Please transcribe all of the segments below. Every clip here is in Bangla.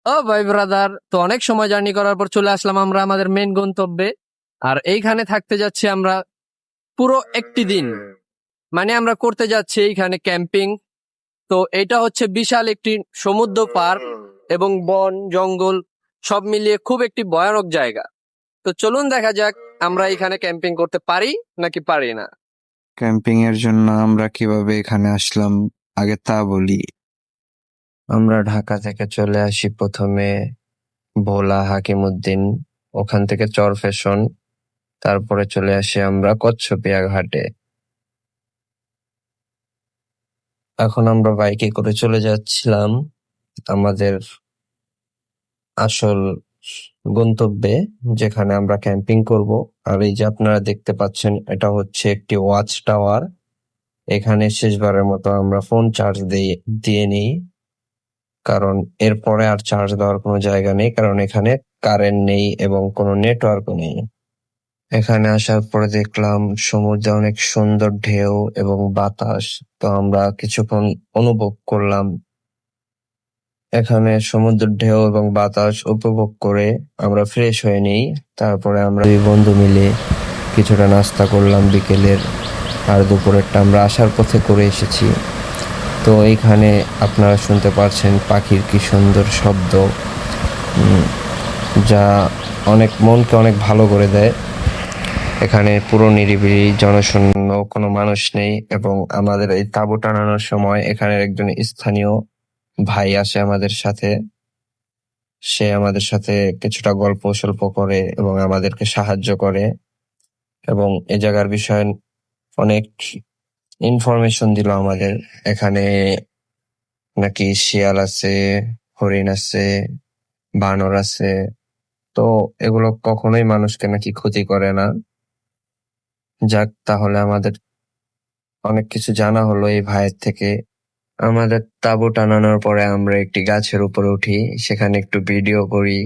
ও ভাই ব্রাদার, তো অনেক সময় জার্নি করার পর চলে আসলাম আমরা আমাদের মেন গন্তব্যে। আর এইখানে থাকতে যাচ্ছি আমরা পুরো একটি দিন। মানে আমরা করতে যাচ্ছি এইখানে ক্যাম্পিং। তো এটা হচ্ছে বিশাল একটি সমুদ্র পার্ক এবং বন জঙ্গল সব মিলিয়ে খুব একটি ভয়ানক জায়গা। তো চলুন দেখা যাক আমরা এখানে ক্যাম্পিং করতে পারি নাকি পারি না। ক্যাম্পিং এর জন্য আমরা কিভাবে এখানে আসলাম আগে তা বলি। আমরা ঢাকা থেকে চলে আসি প্রথমে ভোলা হাকিমউদ্দিন, ওখান থেকে চরফ্যাশন, তারপরে চলে আসি আমরা কচ্ছপিয়া ঘাটে। এখন আমরা বাইকে করে চলে যাচ্ছিলাম আমাদের আসল গন্তব্যে, যেখানে আমরা ক্যাম্পিং করব। আর এই যে আপনারা দেখতে পাচ্ছেন, এটা হচ্ছে একটি ওয়াচ টাওয়ার। এখানে শেষবারের মতো আমরা ফোন চার্জ দিয়ে নিই, কারণ এরপরে আর চার্জ দেওয়ার কোনো জায়গা নেই, কারণ এখানে কারেন্ট নেই এবং কোনো নেটওয়ার্কও নেই। এখানে আসার পরে দেখলাম সমুদ্রে অনেক সুন্দর ঢেউ এবং বাতাস। তো আমরা কিছুক্ষণ অনুভব করলাম এখানে সমুদ্রের ঢেউ এবং বাতাস উপভোগ করে আমরা ফ্রেশ হয়ে নিই। তারপরে আমরা দুই বন্ধু মিলে কিছুটা নাস্তা করলাম বিকেলের, আর দুপুরেরটা আমরা আসার পথে করে এসেছি। তো এইখানে আপনারা শুনতে পারছেন পাখির কি সুন্দর শব্দ, যা মনকে অনেক ভালো করে দেয়। এখানে পুরো নিরিবিলি, জনশূন্য, কোনো মানুষ নেই। এবং আমাদের এই তাঁবু টানানোর সময় এখানে একজন স্থানীয় ভাই আসে আমাদের সাথে। সে আমাদের সাথে কিছুটা গল্প সল্প করে এবং আমাদেরকে সাহায্য করে, এবং এ জায়গার বিষয়ে অনেক ইনফরমেশন দিল আমাদের। এখানে নাকি শিয়াল আছে, হরিণ আছে, বানর আছে। তো এগুলো কখনোই মানুষকে নাকি ক্ষতি করে না। যাক, তাহলে আমাদের অনেক কিছু জানা হলো এই ভাইয়ের থেকে। আমাদের তাঁবু টানানোর পরে আমরা একটি গাছের উপরে উঠি, সেখানে একটু ভিডিও করি,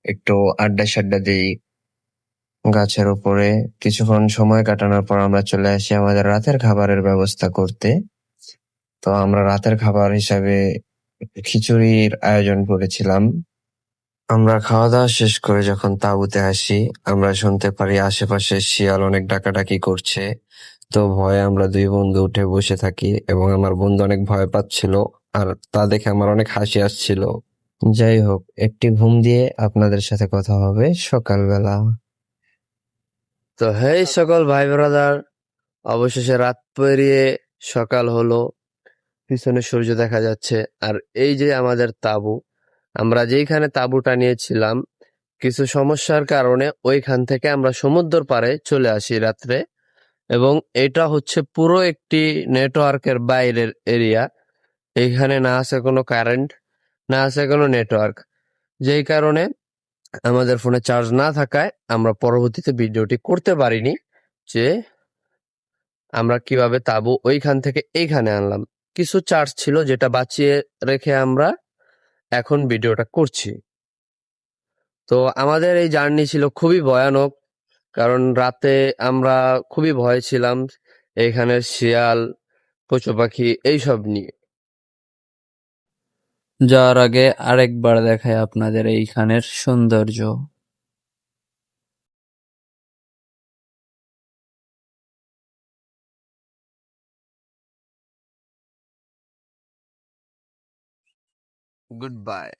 একটু আড্ডা সাড্ডা দিই গাছের উপরে। কিছুক্ষণ সময় কাটানোর পর আমরা চলে আসি আমাদের রাতের খাবারের ব্যবস্থা করতে। তো আমরা রাতের খাবার হিসাবে খিচুড়ির আয়োজন করেছিলাম। আমরা খাওয়া দাওয়া শেষ করে যখন তাঁবুতে আসি, আমরা শুনতে পারি আশেপাশে শিয়াল অনেক ডাকাডাকি করছে। তো ভয়ে আমরা দুই বন্ধু উঠে বসে থাকি এবং আমার বন্ধু অনেক ভয় পাচ্ছিল, আর তা দেখে আমার অনেক হাসি আসছিল। যাই হোক, একটি ঘুম দিয়ে আপনাদের সাথে কথা হবে সকালবেলা। তো হেই সকল ভাই ব্রাদার, অবশেষে রাত পেরিয়ে সকাল হলো। পিছনে সূর্য দেখা যাচ্ছে। আর এই যে আমাদের তাঁবু, আমরা যেইখানে তাঁবুটা নিয়েছিলাম, কিছু সমস্যার কারণে ওইখান থেকে আমরা সমুদ্র পাড়ে চলে আসি রাত্রে। এবং এটা হচ্ছে পুরো একটি নেটওয়ার্কের বাইরের এরিয়া। এইখানে না আছে কোনো কারেন্ট, না আছে কোনো নেটওয়ার্ক। যেই কারণে আমাদের ফোনে চার্জ না থাকায় আমরা পরবর্তীতে ভিডিওটি করতে পারিনি যে আমরা কিভাবে তাঁবু ওইখান থেকে এইখানে আনলাম। কিছু চার্জ ছিল যেটা বাঁচিয়ে রেখে আমরা এখন ভিডিওটা করছি। তো আমাদের এই জার্নি ছিল খুবই ভয়ানক, কারণ রাতে আমরা খুবই ভয় ছিলাম এইখানের শিয়াল, পশু পাখি এইসব নিয়ে। যাওয়ার আগে আরেকবার দেখাই আপনাদের এইখানের সৌন্দর্য। Good bye.